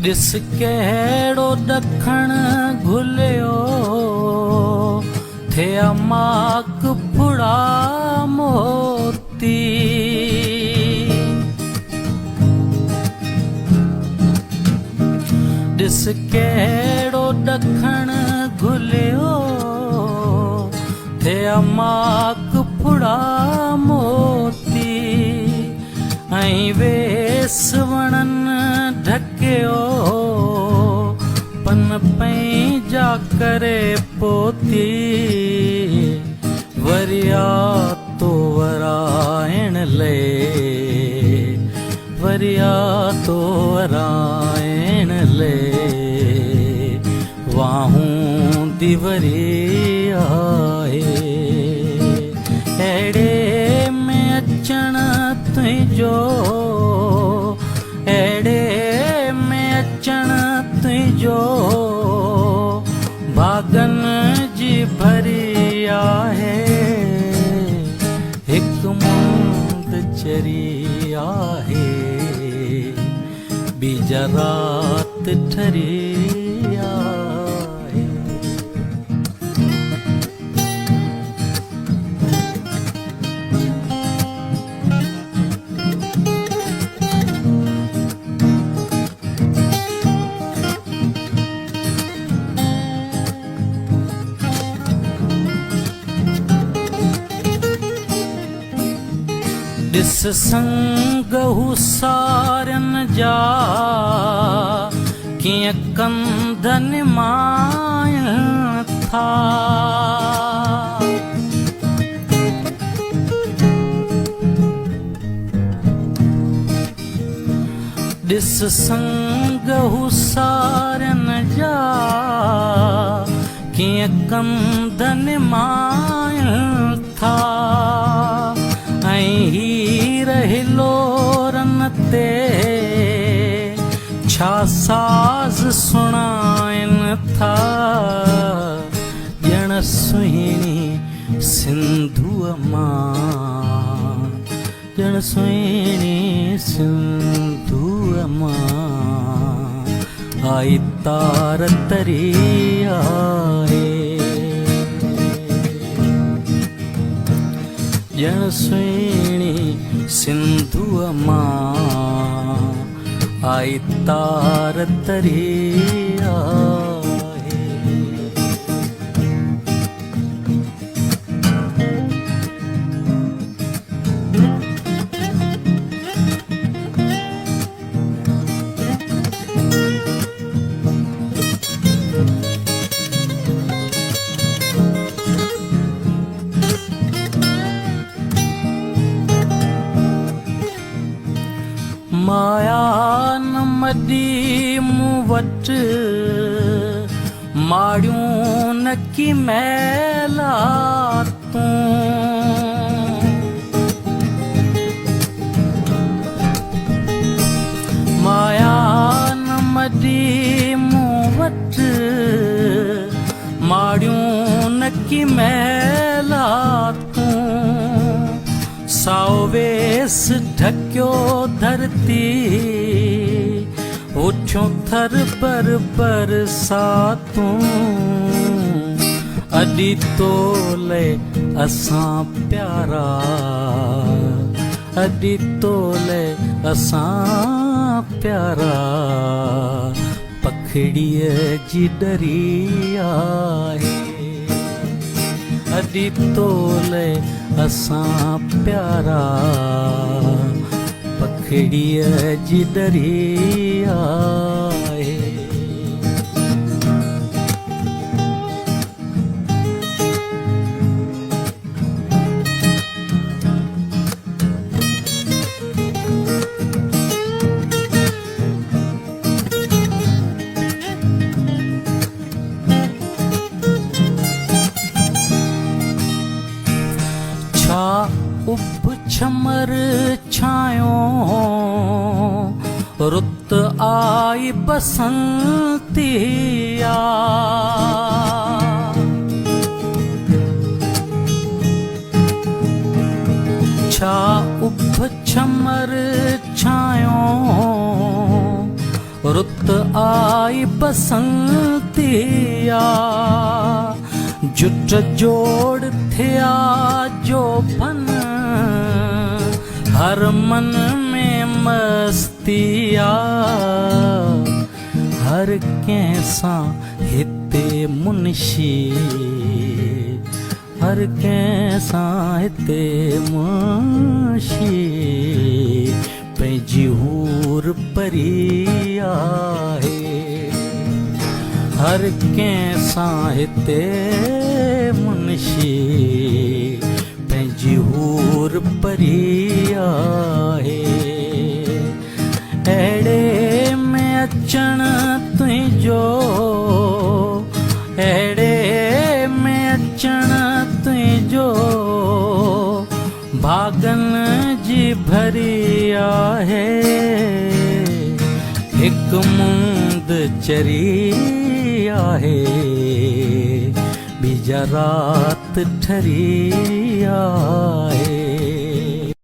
ॾिस कहिड़ो ॾखण घुलियो थे अमाक फुड़ा मोती। ॾिस कहिड़ो ॾखण घुलियो थे अमाक फुड़ा मोती। ऐं वेस वणनि ढकियो पन पंहिंजा करे पोती। वरिया तो वराइण ले वरिया तो वराइण ले वाहूं दी वरी आहे। अहिड़े में अचण तुंहिंजो अहिड़े में अचण तुंहिंजो भागनि जी भरी आहे। हिकु मुंद चरी आहे बीजा रात ठरी आहे। ॾिस संग हुसारनि जा कीअं कंधनि मायनि था। ॾिस संग हुसारनि जा कीअं कंधनि मायनि था। ऐं हीर हिलोरनि ते छा साज़ सुणाइनि था। ॼण सुहिणी सिंधूअ मां ॼण सुहिणी सिंधूअ मां आई तार तरी आहे। ॼण सुहिणी सिंधूअ मां आई तार तरी आहे। माया न मडी मूं वटि माड़ियूं न की मैला तूं। माया न मडी मूं वटि माड़ियूं न की मैला तूं। साओ वेस ढकियो धरती उठियो थर पर सातूं। अॾी तोले असां प्यारा अॾी तोले असां प्यारा पखड़ीअ जी डरी आहे। अॾी तोले असां प्यारा पखड़ीअ जी डरी आहे। उब छमर छायो रुत आई बसंतिया। छा उब छमर छायो रुत आई बसंतिया जुट जोड़ थिया जो फन हर मन में मस्तिया हर कैसा हिते मुंशी हर कैसा हिते मुंशी पंहिंजी हूर परी आहे हर कैसा हिते मुंशी पंहिंजी हूर परी आहे अहिड़े में अचण तुंहिंजो अहिड़े में अचण तुंहिंजो भागन जी भरी आहे हिकु मुंद चरी आहे बीजा रात ठरी आहे